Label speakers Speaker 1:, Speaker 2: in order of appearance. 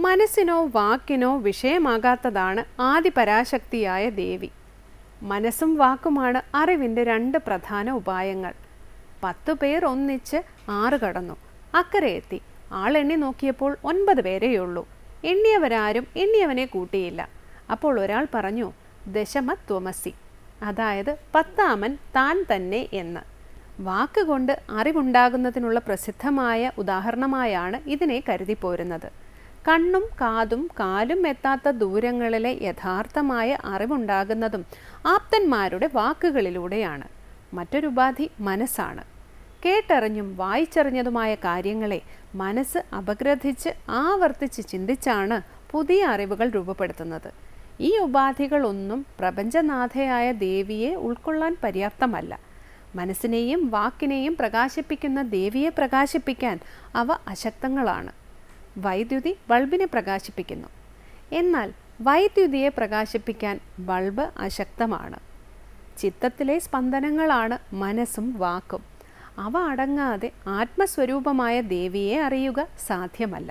Speaker 1: മനസ്സിനോ വാക്കിനോ വിഷയമാകാത്തതാണ് ആദിപരാശക്തിയായ ദേവി. മനസ്സും വാക്കുമാണ് അറിവിൻ്റെ രണ്ട് പ്രധാന ഉപായങ്ങൾ. 10 പേർ ഒന്നിച്ച് 6 കടന്നു, അക്കരെ എത്തി. ആളെണ്ണി നോക്കിയപ്പോൾ 9 പേരെയുള്ളൂ. എണ്ണിയവരാരും എണ്ണിയവനെ കൂട്ടിയില്ല. അപ്പോൾ ഒരാൾ പറഞ്ഞു, ദശമത്വമസി, അതായത് 10ാമൻ താൻ തന്നെ എന്ന്. വാക്കുകൊണ്ട് അറിവുണ്ടാകുന്നതിനുള്ള പ്രസിദ്ധമായ ഉദാഹരണമായാണ് ഇതിനെ കരുതിപ്പോരുന്നത്. കണ്ണും കാതും കാലും എത്താത്ത ദൂരങ്ങളിലെ യഥാർത്ഥമായ അറിവുണ്ടാകുന്നതും ആപ്തന്മാരുടെ വാക്കുകളിലൂടെയാണ്. മറ്റൊരു ഉപാധി മനസ്സാണ്. കേട്ടറിഞ്ഞും വായിച്ചറിഞ്ഞതുമായ കാര്യങ്ങളെ മനസ്സ് അപഗ്രഥിച്ച് ആവർത്തിച്ച് ചിന്തിച്ചാണ് പുതിയ അറിവുകൾ രൂപപ്പെടുത്തുന്നത്. ഈ ഉപാധികളൊന്നും പ്രപഞ്ചനാഥയായ ദേവിയെ ഉൾക്കൊള്ളാൻ പര്യാപ്തമല്ല. മനസ്സിനെയും വാക്കിനെയും പ്രകാശിപ്പിക്കുന്ന ദേവിയെ പ്രകാശിപ്പിക്കാൻ അവ അശക്തങ്ങളാണ്. വൈദ്യുതി ബൾബിനെ പ്രകാശിപ്പിക്കുന്നു, എന്നാൽ വൈദ്യുതിയെ പ്രകാശിപ്പിക്കാൻ ബൾബ് അശക്തമാണ്. ചിത്തത്തിലെ സ്പന്ദനങ്ങളാണ് മനസ്സും വാക്കും. അവ അടങ്ങാതെ ആത്മസ്വരൂപമായ ദേവിയെ അറിയുക സാധ്യമല്ല.